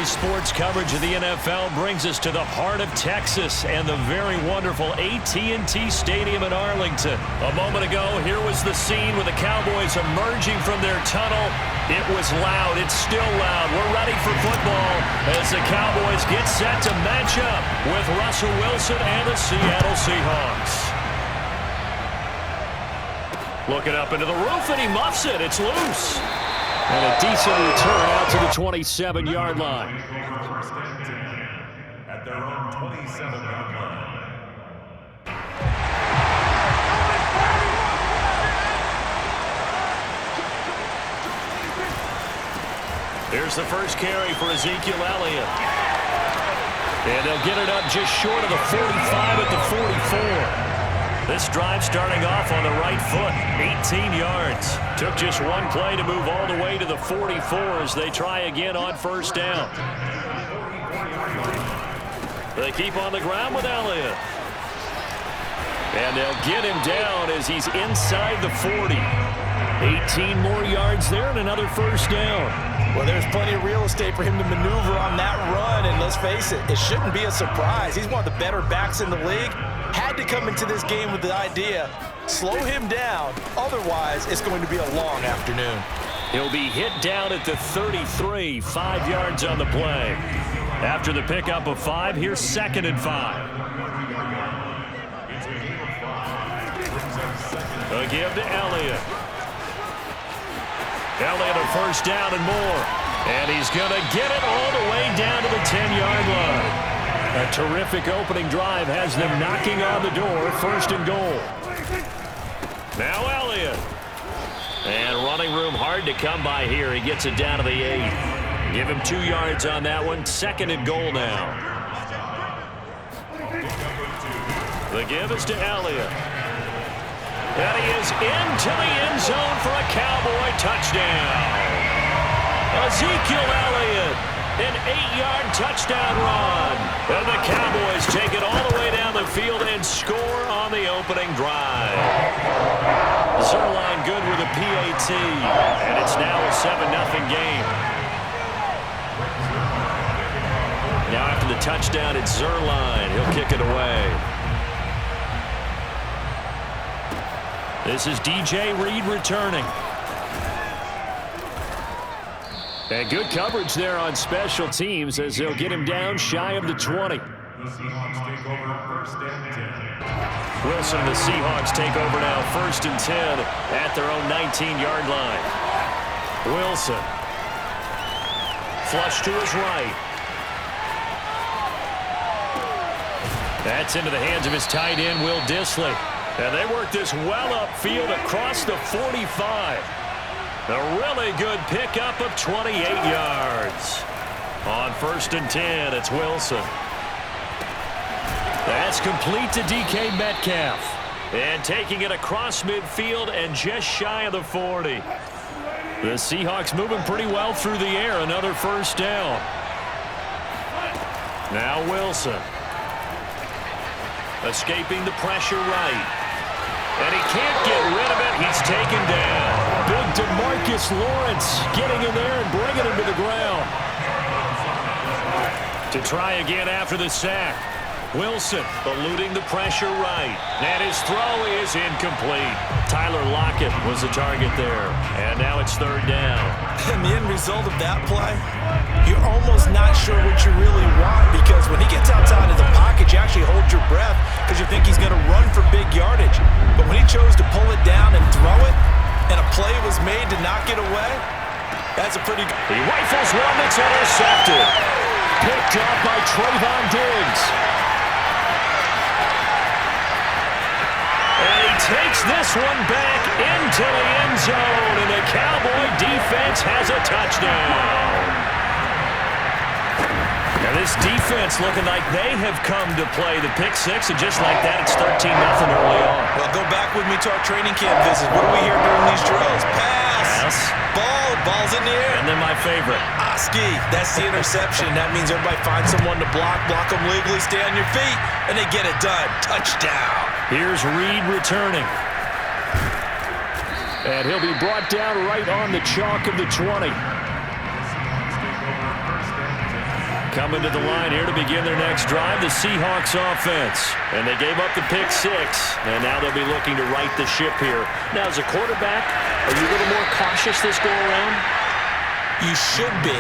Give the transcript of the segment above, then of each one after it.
Today's sports coverage of the NFL brings us to the heart of Texas and the very wonderful AT&T Stadium in Arlington. A moment ago, here was the scene with the Cowboys emerging from their tunnel. It was loud. It's still loud. We're ready for football as the Cowboys get set to match up with Russell Wilson and the Seattle Seahawks. Looking up into the roof, and he muffs it. It's loose. And a decent return out to the 27-yard line. At their own 27-yard line. Here's the first carry for Ezekiel Elliott. And they'll get it up just short of the 45 at the 44. This drive starting off on the right foot, 18 yards. Took just one play to move all the way to the 44 as they try again on first down. They keep on the ground with Elliott. And they'll get him down as he's inside the 40. 18 more yards there and another first down. Well, there's plenty of real estate for him to maneuver on that run, and let's face it, it shouldn't be a surprise. He's one of the better backs in the league. Had to come into this game with the idea, slow him down, otherwise it's going to be a long afternoon. He'll be hit down at the 33, 5 yards on the play. After the pickup of 5, here's 2nd and 5. A give to Elliott. Elliott a first down and more. And he's going to get it all the way down to the 10-yard line. A terrific opening drive has them knocking on the door, 1st and goal. Now Elliott. And running room hard to come by here. He gets it down to the 8. Give him 2 yards on that one. 2nd and goal now. The give is to Elliott. And he is into the end zone for a Cowboy touchdown. Ezekiel Elliott, an 8-yard touchdown run. And the Cowboys take it all the way down the field and score on the opening drive. Zerline good with a PAT, and it's now a 7-0 game. Now after the touchdown, it's Zerline. He'll kick it away. This is DJ Reed returning. And good coverage there on special teams as they'll get him down shy of the 20. The Seahawks take over 1st and 10. Wilson and the Seahawks take over now 1st and 10 at their own 19-yard line. Wilson. Flush to his right. That's into the hands of his tight end, Will Dissly. And they work this well upfield across the 45. A really good pickup of 28 yards. On 1st and 10, it's Wilson. That's complete to DK Metcalf. And taking it across midfield and just shy of the 40. The Seahawks moving pretty well through the air. Another first down. Now Wilson. Escaping the pressure right. And he can't get rid of it. He's taken down. Big DeMarcus Lawrence getting in there and bringing him to the ground. To try again after the sack. Wilson eluding the pressure right. And his throw is incomplete. Tyler Lockett was the target there. And now it's 3rd down. And the end result of that play, you're almost not sure what you really want, because when he gets outside of the pocket, you actually hold your breath because you think he's going to run for big yardage. But when he chose to pull it down and throw it, and a play was made to knock it away, that's a pretty good... He rifles one that's intercepted. Picked up by Trayvon Diggs. And he takes this one back into the end zone, and the Cowboy defense has a touchdown. And this defense looking like they have come to play the pick six, and just like that, it's 13-0 early on. Well, go back with me to our training camp visit. What do we hear during these drills? Pass. Ball's in the air. And then my favorite. Oski, that's the interception. That means everybody finds someone to block them legally, stay on your feet, and they get it done. Touchdown. Here's Reed returning. And he'll be brought down right on the chalk of the 20. Coming to the line here to begin their next drive, the Seahawks offense. And they gave up the pick 6, and now they'll be looking to right the ship here. Now, as a quarterback, are you a little more cautious this go-around? You should be,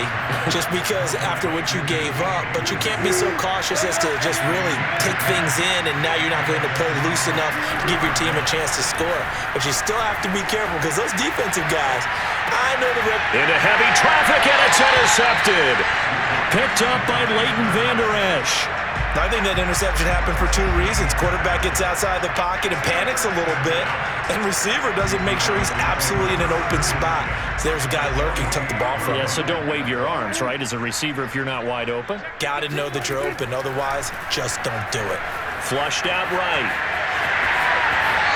just because after what you gave up, but you can't be so cautious as to just really take things in, and now you're not going to play loose enough to give your team a chance to score. But you still have to be careful because those defensive guys, I know the rep. Into heavy traffic, and it's intercepted. Picked up by Leighton Vander Esch. I think that interception happened for 2 reasons. Quarterback gets outside the pocket and panics a little bit, and receiver doesn't make sure he's absolutely in an open spot. So there's a guy lurking, took the ball from him. Yeah, so don't wave your arms, right, as a receiver if you're not wide open? Got to know that you're open. Otherwise, just don't do it. Flushed out right.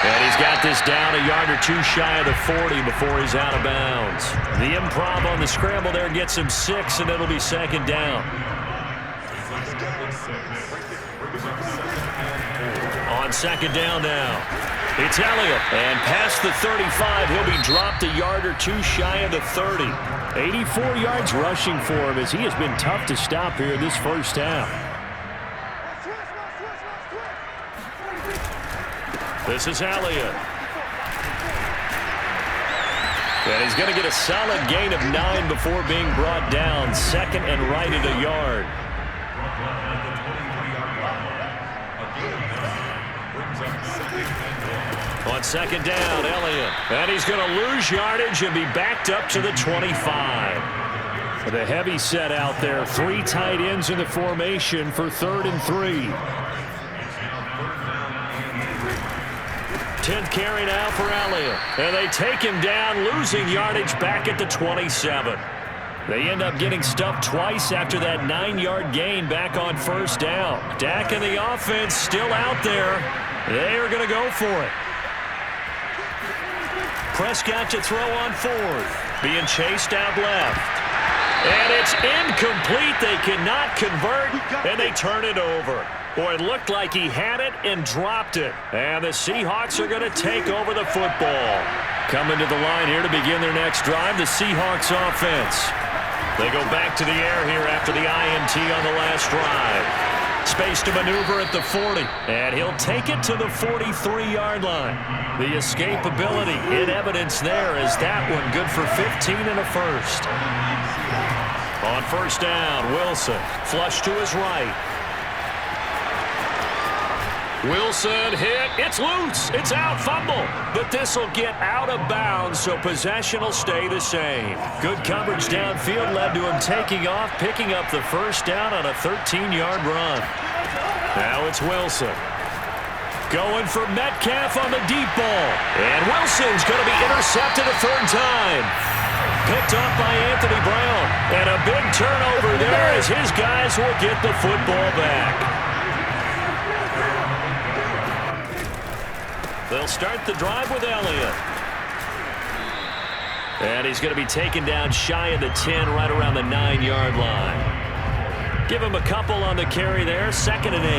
And he's got this down a yard or 2 shy of the 40 before he's out of bounds. The improv on the scramble there gets him 6, and it'll be second down. On second down now, it's Elliott. And past the 35, he'll be dropped a yard or 2 shy of the 30. 84 yards rushing for him as he has been tough to stop here this first half. This is Elliott. And he's going to get a solid gain of 9 before being brought down. Second and right at a yard. On second down, Elliott. And he's going to lose yardage and be backed up to the 25. With a heavy set out there, 3 tight ends in the formation for 3rd and 3. 10th carry now for Elliott. And they take him down, losing yardage back at the 27. They end up getting stuffed twice after that 9-yard gain back on first down. Dak and the offense still out there. They are going to go for it. Prescott to throw on 4th. Being chased out left. And it's incomplete. They cannot convert, and they turn it over. Boy, it looked like he had it and dropped it. And the Seahawks are going to take over the football. Coming to the line here to begin their next drive, the Seahawks offense. They go back to the air here after the INT on the last drive. Space to maneuver at the 40, and he'll take it to the 43-yard line. The escapability in evidence there as that one good for 15 and a first. On first down, Wilson flush to his right. Wilson hit. It's loose. It's out. Fumble. But this will get out of bounds, so possession will stay the same. Good coverage downfield led to him taking off, picking up the first down on a 13-yard run. Now it's Wilson. Going for Metcalf on the deep ball. And Wilson's going to be intercepted a 3rd time. Picked up by Anthony Brown. And a big turnover there as his guys will get the football back. They'll start the drive with Elliott. And he's going to be taken down shy of the 10, right around the 9-yard line. Give him a couple on the carry there, 2nd and 8.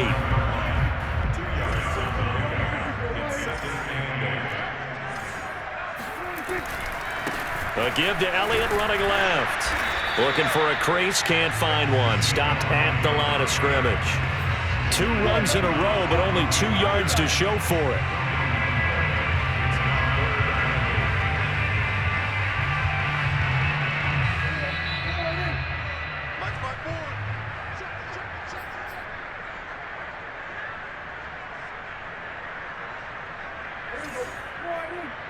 A give to Elliott running left. Looking for a crease, can't find one. Stopped at the line of scrimmage. 2 runs in a row, but only 2 yards to show for it.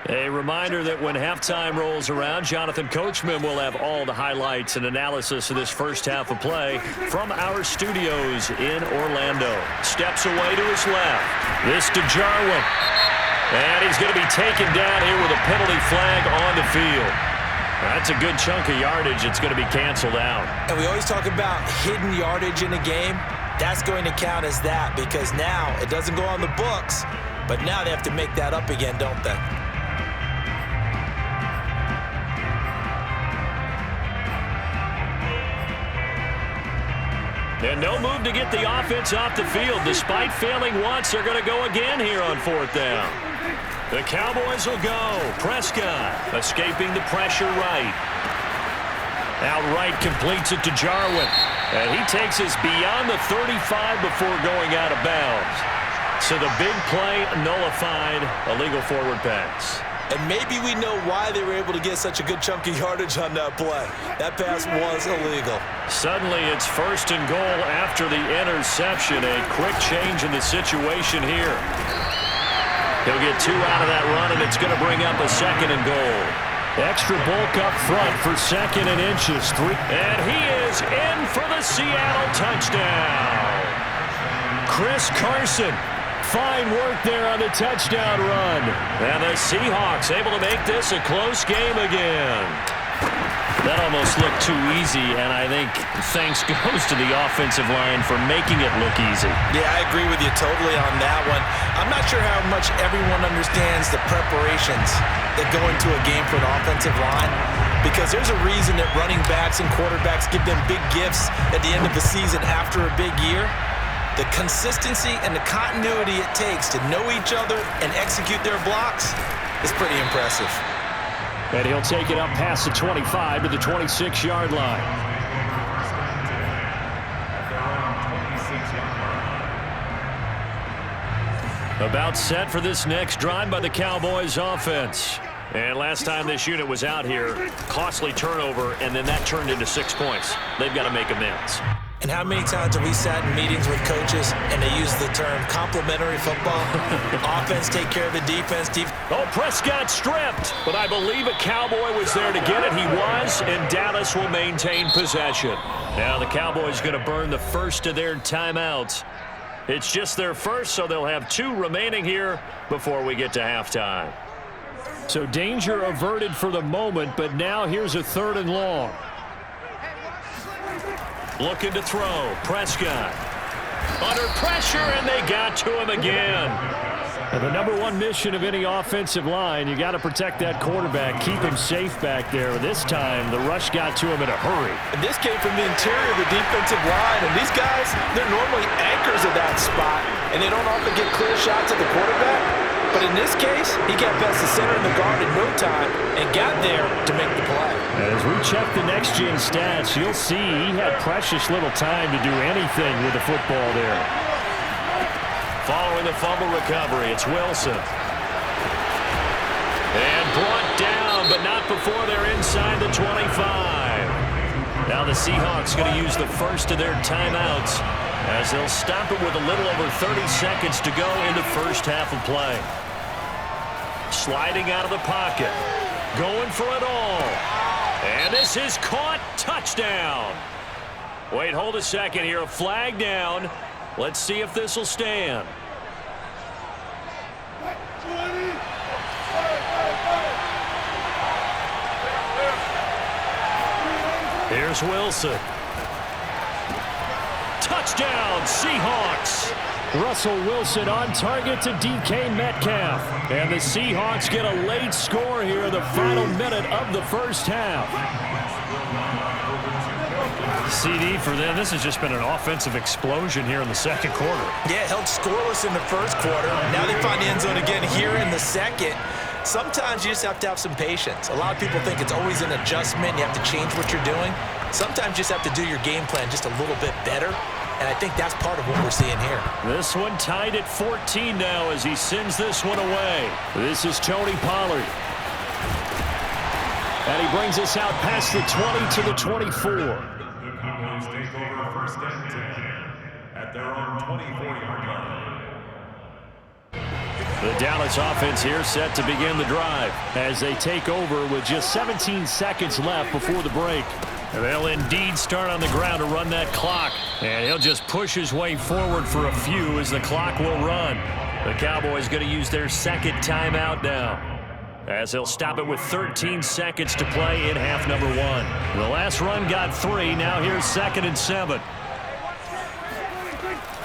A reminder that when halftime rolls around, Jonathan Coachman will have all the highlights and analysis of this first half of play from our studios in Orlando. Steps away to his left. This to Jarwin. And he's going to be taken down here with a penalty flag on the field. That's a good chunk of yardage. It's going to be canceled out. And we always talk about hidden yardage in a game. That's going to count as that because now it doesn't go on the books, but now they have to make that up again, don't they? And no move to get the offense off the field. Despite failing once, they're going to go again here on 4th down. The Cowboys will go. Prescott escaping the pressure right. Outright completes it to Jarwin. And he takes us beyond the 35 before going out of bounds. So the big play nullified, illegal forward pass. And maybe we know why they were able to get such a good chunk of yardage on that play. That pass was illegal. Suddenly it's first and goal after the interception. A quick change in the situation here. He'll get 2 out of that run, and it's going to bring up a second and goal. Extra bulk up front for second and inches. And he is in for the Seattle touchdown. Chris Carson. Fine work there on the touchdown run. And the Seahawks able to make this a close game again. That almost looked too easy, and I think thanks goes to the offensive line for making it look easy. Yeah, I agree with you totally on that one. I'm not sure how much everyone understands the preparations that go into a game for an offensive line, because there's a reason that running backs and quarterbacks give them big gifts at the end of the season after a big year. The consistency and the continuity it takes to know each other and execute their blocks is pretty impressive. And he'll take it up past the 25 to the 26-yard line. About set for this next drive by the Cowboys offense. And last time this unit was out here, costly turnover, and then that turned into 6 points. They've got to make amends. And how many times have we sat in meetings with coaches and they use the term complementary football? Offense take care of the defense. Oh, Prescott stripped, but I believe a Cowboy was there to get it. He was, and Dallas will maintain possession. Now the Cowboys going to burn the first of their timeouts. It's just their first, so they'll have 2 remaining here before we get to halftime. So danger averted for the moment, but now here's a 3rd and long. Looking to throw. Prescott. Under pressure, and they got to him again. And the number one mission of any offensive line, you got to protect that quarterback, keep him safe back there. This time, the rush got to him in a hurry. And this came from the interior of the defensive line, and these guys, they're normally anchors at that spot, and they don't often get clear shots at the quarterback. But in this case, he got past the center and the guard in no time and got there to make the play. As we check the next-gen stats, you'll see he had precious little time to do anything with the football there. Following the fumble recovery, it's Wilson. And brought down, but not before they're inside the 25. Now the Seahawks going to use the first of their timeouts as they'll stop it with a little over 30 seconds to go in the first half of play. Sliding out of the pocket. Going for it all. And this is caught. Touchdown. Wait, hold a second here. A flag down. Let's see if this will stand. Here's Wilson. Touchdown, Seahawks. Russell Wilson on target to DK Metcalf. And the Seahawks get a late score here in the final minute of the first half. CD for them, this has just been an offensive explosion here in the second quarter. Yeah, held scoreless in the first quarter. Now they find the end zone again here in the second. Sometimes you just have to have some patience. A lot of people think it's always an adjustment. You have to change what you're doing. Sometimes you just have to do your game plan just a little bit better. And I think that's part of what we're seeing here. This one tied at 14 now as he sends this one away. This is Tony Pollard. And he brings us out past the 20 to the 24. The Cowboys take over first and 10 at their own 24-yard line. The Dallas offense here set to begin the drive as they take over with just 17 seconds left before the break. And they'll indeed start on the ground to run that clock. And he'll just push his way forward for a few as the clock will run. The Cowboys going to use their second timeout now, as they'll stop it with 13 seconds to play in half number 1. The last run got 3. Now here's 2nd and 7.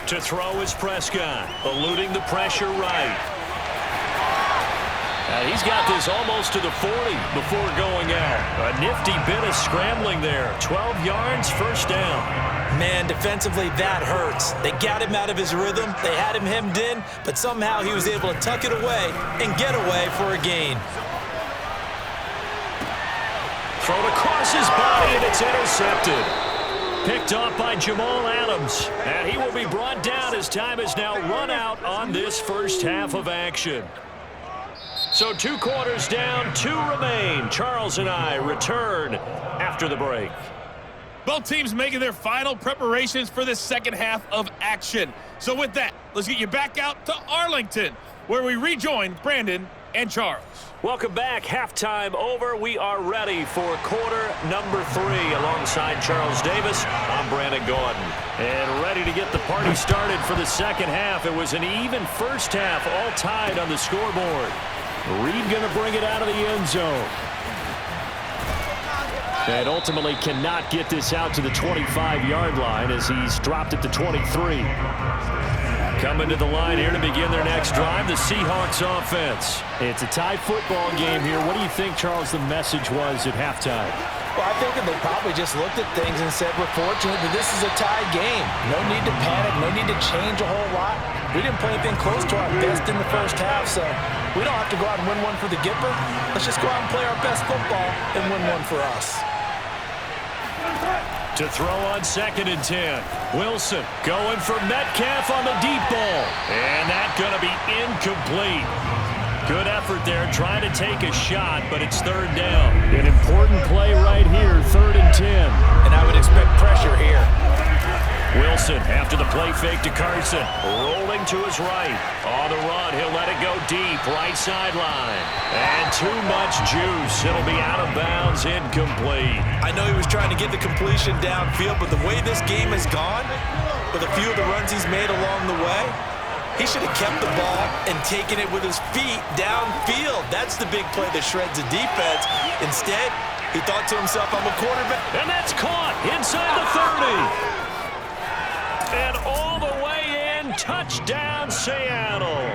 To throw is Prescott, eluding the pressure right. He's got this almost to the 40 before going out. A nifty bit of scrambling there. 12 yards, first down. Man, defensively, that hurts. They got him out of his rhythm. They had him hemmed in, but somehow he was able to tuck it away and get away for a gain. Thrown across his body, and it's intercepted. picked off by Jamal Adams. And he will be brought down as time is now run out on this first half of action. So 2 quarters down, 2 remain. Charles and I return after the break. Both teams making their final preparations for the second half of action. So with that, let's get you back out to Arlington, where we rejoin Brandon and Charles. Welcome back. Halftime over. We are ready for quarter number 3. Alongside Charles Davis, I'm Brandon Gordon. And ready to get the party started for the second half. It was an even first half, all tied on the scoreboard. Reed going to bring it out of the end zone. And ultimately cannot get this out to the 25-yard line as he's dropped it to 23. Coming to the line here to begin their next drive, the Seahawks offense. It's a tie football game here. What do you think, Charles, the message was at halftime? Well, I think that they probably just looked at things and said, we're fortunate that this is a tie game. No need to panic, no need to change a whole lot. We didn't play anything close to our best in the first half, so we don't have to go out and win one for the Gipper. Let's just go out and play our best football and win one for us. To throw on 2nd and 10. Wilson going for Metcalf on the deep ball. And that's going to be incomplete. Good effort there trying to take a shot, but it's 3rd down. An important play right here, 3rd and 10. And I would expect pressure here. Wilson after the play fake to Carson. Rolling to his right. On the run, he'll let it go deep. Right sideline. And too much juice. It'll be out of bounds, incomplete. I know he was trying to get the completion downfield, but the way this game has gone, with a few of the runs he's made along the way, he should have kept the ball and taken it with his feet downfield. That's the big play that shreds the defense. Instead, he thought to himself, I'm a quarterback. And that's caught inside the 30. And all the way in, touchdown Seattle.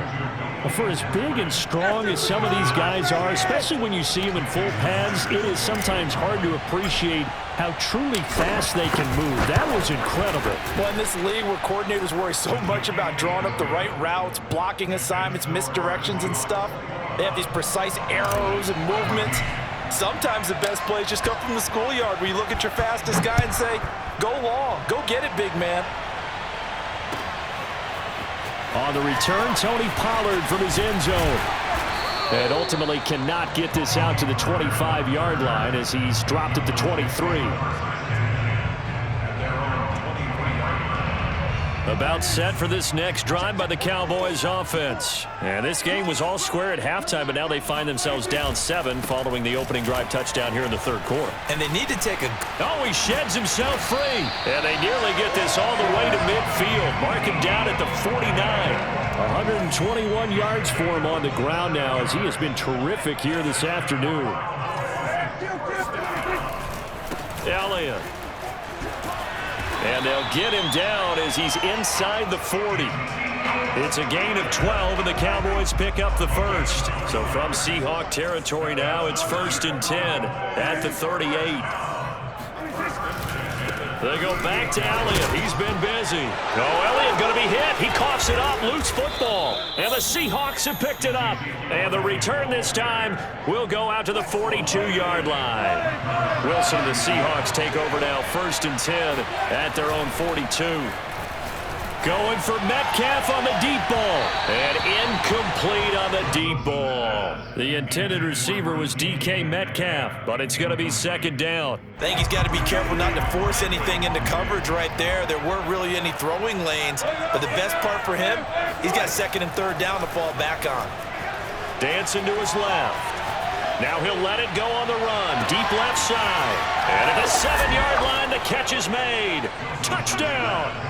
For as big and strong as some of these guys are, especially when you see them in full pads, it is sometimes hard to appreciate how truly fast they can move. That was incredible. Well, in this league where coordinators worry so much about drawing up the right routes, blocking assignments, misdirections and stuff, they have these precise arrows and movements. Sometimes the best plays just come from the schoolyard where you look at your fastest guy and say, go long, go get it, big man. On the return, Tony Pollard from his end zone. And ultimately cannot get this out to the 25-yard line as he's dropped it to 23. About set for this next drive by the Cowboys offense. And this game was all square at halftime, but now they find themselves down 7 following the opening drive touchdown here in the 3rd quarter. And they need to take a... Oh, he sheds himself free. And they nearly get this all the way to midfield. Mark him down at the 49. 121 yards for him on the ground now as he has been terrific here this afternoon. Elliott. And they'll get him down as he's inside the 40. It's a gain of 12, and the Cowboys pick up the first. So from Seahawk territory now, it's 1st and 10 at the 38. They go back to Elliott. He's been busy. Oh, Elliott going to be hit. He coughs it up. Loose football. And the Seahawks have picked it up. And the return this time will go out to the 42-yard line. Wilson and the Seahawks take over now, 1st and 10 at their own 42. Going for Metcalf on the deep ball. And incomplete on the deep ball. The intended receiver was DK Metcalf, but it's going to be 2nd down. I think he's got to be careful not to force anything into coverage right there. There weren't really any throwing lanes, but the best part for him, he's got 2nd and 3rd down to fall back on. Dancing to his left. Now he'll let it go on the run. Deep left side. And at the 7-yard line, the catch is made. Touchdown.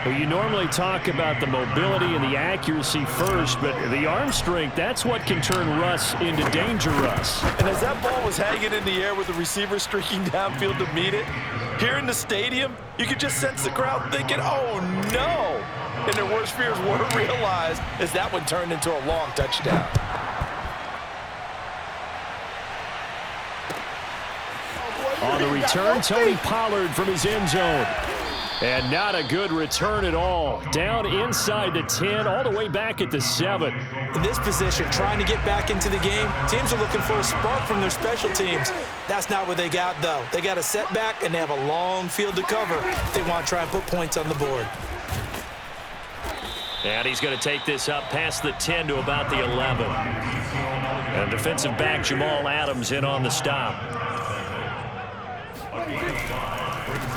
Well, you normally talk about the mobility and the accuracy first, but the arm strength, that's what can turn Russ into danger Russ. And as that ball was hanging in the air with the receiver streaking downfield to meet it, here in the stadium, you could just sense the crowd thinking, oh no! And their worst fears weren't realized as that one turned into a long touchdown. On the return, Tony Pollard from his end zone. And not a good return at all. Down inside the 10, all the way back at the 7. In this position, trying to get back into the game, teams are looking for a spark from their special teams. That's not what they got, though. They got a setback, and they have a long field to cover if they want to try and put points on the board. And he's going to take this up past the 10 to about the 11. And defensive back Jamal Adams in on the stop.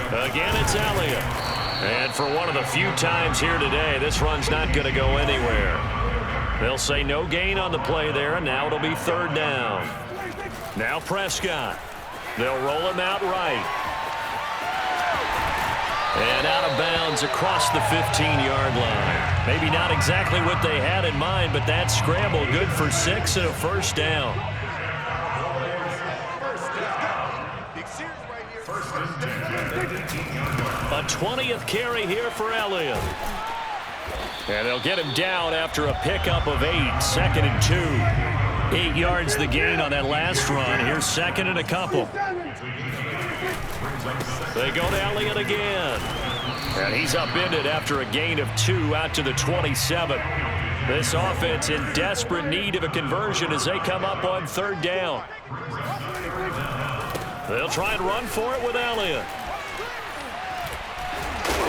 Again, it's Elliott. And for one of the few times here today, this run's not going to go anywhere. They'll say no gain on the play there, and now it'll be 3rd down. Now Prescott. They'll roll him out right. And out of bounds across the 15-yard line. Maybe not exactly what they had in mind, but that scramble good for 6 and a 1st down. A 20th carry here for Elliott. And they'll get him down after a pickup of 8, 2nd and 2. 8 yards the gain on that last run. Here's 2nd and a couple. They go to Elliott again. And he's upended after a gain of 2 out to the 27. This offense in desperate need of a conversion as they come up on 3rd down. They'll try and run for it with Elliott.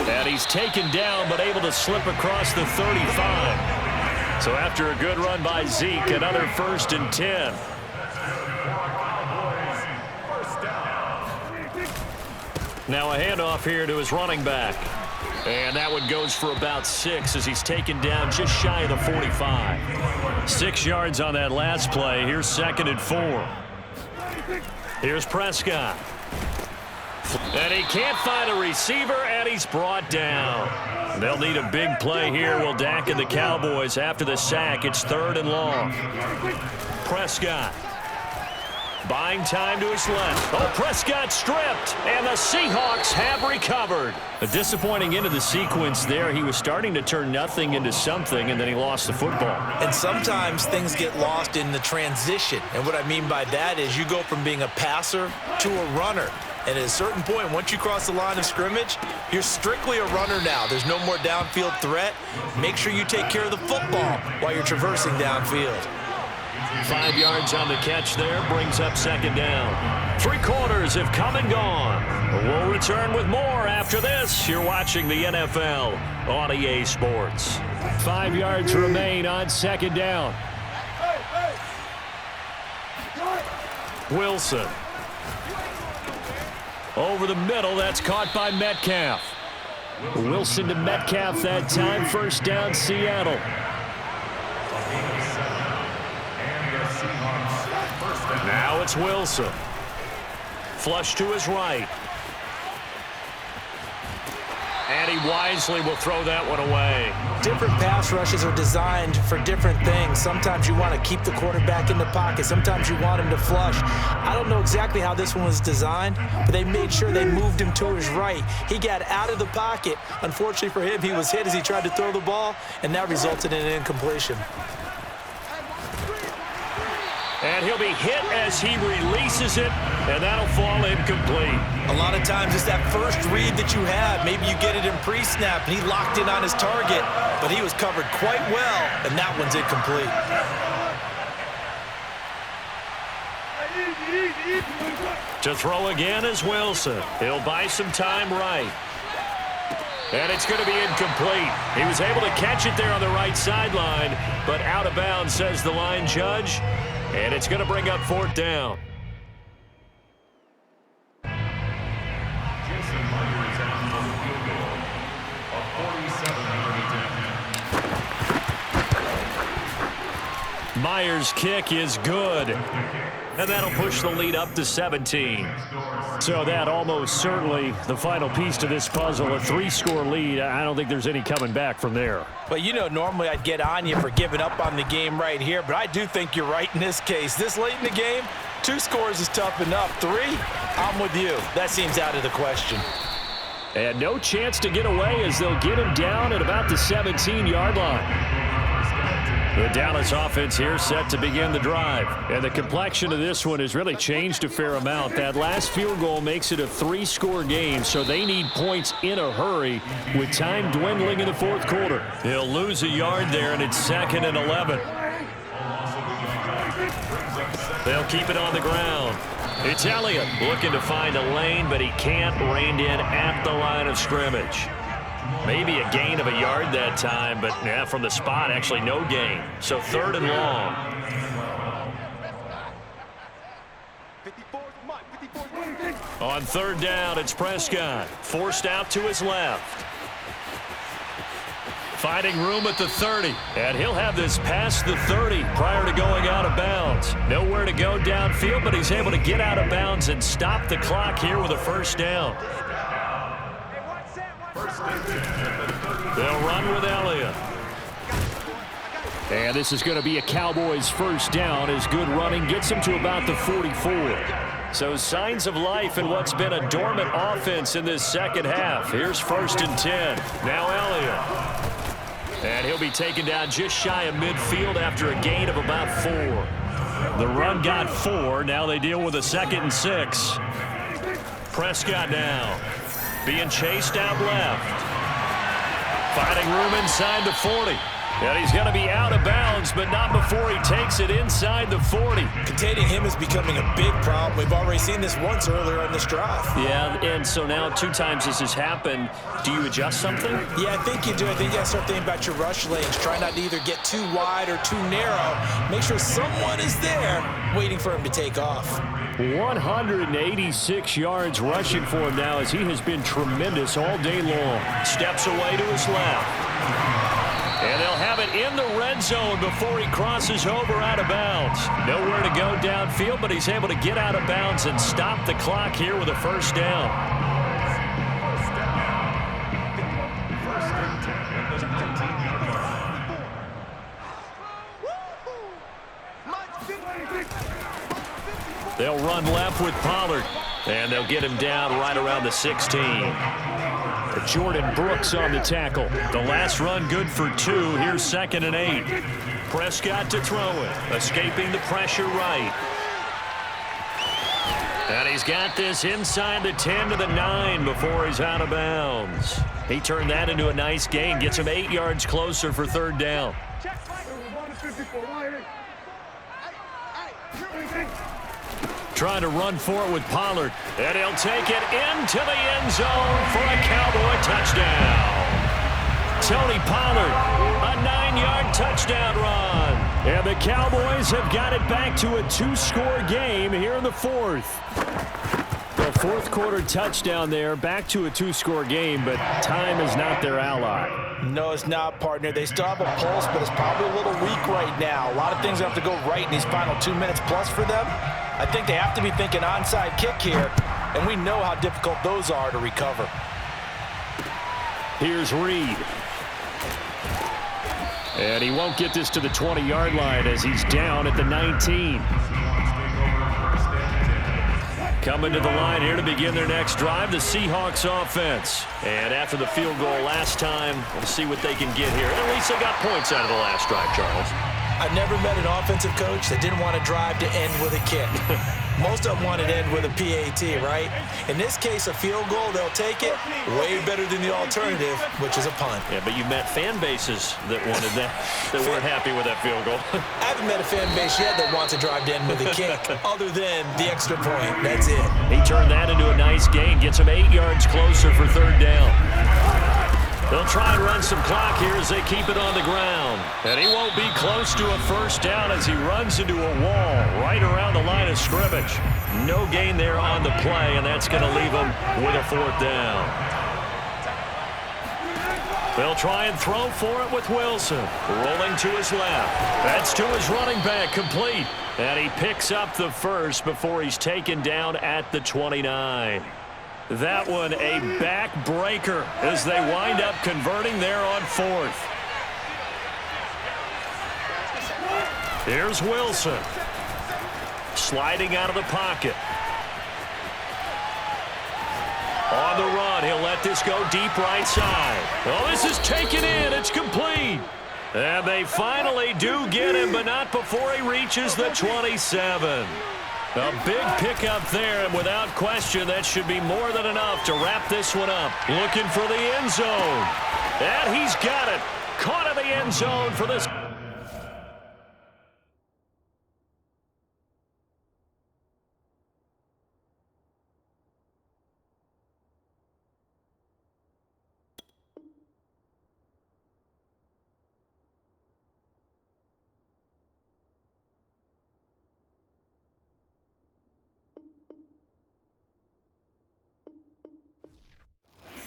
And he's taken down but able to slip across the 35. So after a good run by Zeke, another 1st and 10. Now a handoff here to his running back. And that one goes for about 6 as he's taken down just shy of the 45. 6 yards on that last play. Here's 2nd and 4. Here's Prescott. And he can't find a receiver, and he's brought down. They'll need a big play here, will Dak and the Cowboys after the sack. It's 3rd and long. Prescott. Buying time to his left. Oh, Prescott stripped, and the Seahawks have recovered. A disappointing end of the sequence there. He was starting to turn nothing into something, and then he lost the football. And sometimes things get lost in the transition. And what I mean by that is you go from being a passer to a runner. And at a certain point, once you cross the line of scrimmage, you're strictly a runner now. There's no more downfield threat. Make sure you take care of the football while you're traversing downfield. 5 yards on the catch there, brings up 2nd down. 3 quarters have come and gone. We'll return with more after this. You're watching the NFL on EA Sports. 5 yards remain on 2nd down. Wilson. Over the middle, that's caught by Metcalf. Wilson to Metcalf that time, 1st down, Seattle. Now it's Wilson. Flush to his right. And he wisely will throw that one away. Different pass rushes are designed for different things. Sometimes you want to keep the quarterback in the pocket. Sometimes you want him to flush. I don't know exactly how this one was designed, but they made sure they moved him to his right. He got out of the pocket. Unfortunately for him, he was hit as he tried to throw the ball, and that resulted in an incompletion. And he'll be hit as he releases it, and that'll fall incomplete. A lot of times it's that first read that you have. Maybe you get it in pre-snap, and he locked in on his target, but he was covered quite well, and that one's incomplete. To throw again is Wilson. He'll buy some time right. And it's going to be incomplete. He was able to catch it there on the right sideline, but out of bounds, says the line judge. And it's going to bring up 4th down. Myers' kick is good. And that'll push the lead up to 17. So that almost certainly the final piece to this puzzle, a 3-score lead. I don't think there's any coming back from there. Well, you know, normally I'd get on you for giving up on the game right here, but I do think you're right in this case. This late in the game, 2 scores is tough enough. 3, I'm with you. That seems out of the question. And no chance to get away as they'll get him down at about the 17-yard line. The Dallas offense here set to begin the drive. And the complexion of this one has really changed a fair amount. That last field goal makes it a 3-score game, so they need points in a hurry with time dwindling in the fourth quarter. He'll lose a yard there, and it's 2nd and 11. They'll keep it on the ground. It's Elliott looking to find a lane, but he can't. Reined in at the line of scrimmage. Maybe a gain of a yard that time, but yeah, from the spot, actually no gain. So 3rd and long. On 3rd down, it's Prescott. Forced out to his left. Finding room at the 30. And he'll have this past the 30 prior to going out of bounds. Nowhere to go downfield, but he's able to get out of bounds and stop the clock here with a 1st down. They'll run with Elliott. And this is going to be a Cowboys 1st down as good running gets him to about the 44. So signs of life in what's been a dormant offense in this second half. Here's 1st and 10. Now Elliott. And he'll be taken down just shy of midfield after a gain of about 4. The run got 4. Now they deal with a 2nd and 6. Prescott now. Being chased out left. Finding room inside the 40. And he's going to be out of bounds, but not before he takes it inside the 40. Containing him is becoming a big problem. We've already seen this once earlier in this drive. Yeah, and so now 2 times this has happened. Do you adjust something? Yeah, I think you do. I think you got to start thinking about your rush lanes. Try not to either get too wide or too narrow. Make sure someone is there waiting for him to take off. 186 yards rushing for him now as he has been tremendous all day long. Steps away to his left. And they'll have it in the red zone before he crosses over out of bounds. Nowhere to go downfield, but he's able to get out of bounds and stop the clock here with a 1st down. They'll run left with Pollard, and they'll get him down right around the 16. Jordan Brooks on the tackle. The last run good for 2. Here's 2nd and 8. Prescott to throw it. Escaping the pressure right. And he's got this inside the 10 to the 9 before he's out of bounds. He turned that into a nice gain. Gets him 8 yards closer for 3rd down. Trying to run for it with Pollard. And he'll take it into the end zone for a Cowboy touchdown. Tony Pollard, a 9-yard touchdown run. And the Cowboys have got it back to a 2-score game here in the 4th. The 4th quarter touchdown there, back to a 2-score game, but time is not their ally. No, it's not, partner. They still have a pulse, but it's probably a little weak right now. A lot of things have to go right in these final 2 minutes plus for them. I think they have to be thinking onside kick here, and we know how difficult those are to recover. Here's Reed. And he won't get this to the 20-yard line as he's down at the 19. Coming to the line here to begin their next drive, the Seahawks offense. And after the field goal last time, we'll see what they can get here. At least they got points out of the last drive, Charles. I've never met an offensive coach that didn't want to drive to end with a kick. Most of them want to end with a PAT, right? In this case, a field goal, they'll take it. Way better than the alternative, which is a punt. Yeah, but you met fan bases that wanted that, that weren't happy with that field goal. I haven't met a fan base yet that wants to drive to end with a kick, other than the extra point. That's it. He turned that into a nice gain, gets him 8 yards closer for 3rd down. They'll try and run some clock here as they keep it on the ground. And he won't be close to a 1st down as he runs into a wall right around the line of scrimmage. No gain there on the play, and that's going to leave him with a 4th down. They'll try and throw for it with Wilson. Rolling to his left. That's to his running back, complete. And he picks up the 1st before he's taken down at the 29. That one a backbreaker as they wind up converting there on 4th. Here's Wilson. Sliding out of the pocket. On the run, he'll let this go deep right side. Oh, this is taken in. It's complete. And they finally do get him, but not before he reaches the 27. A big pickup there, and without question, that should be more than enough to wrap this one up. Looking for the end zone. And he's got it. Caught in the end zone for this.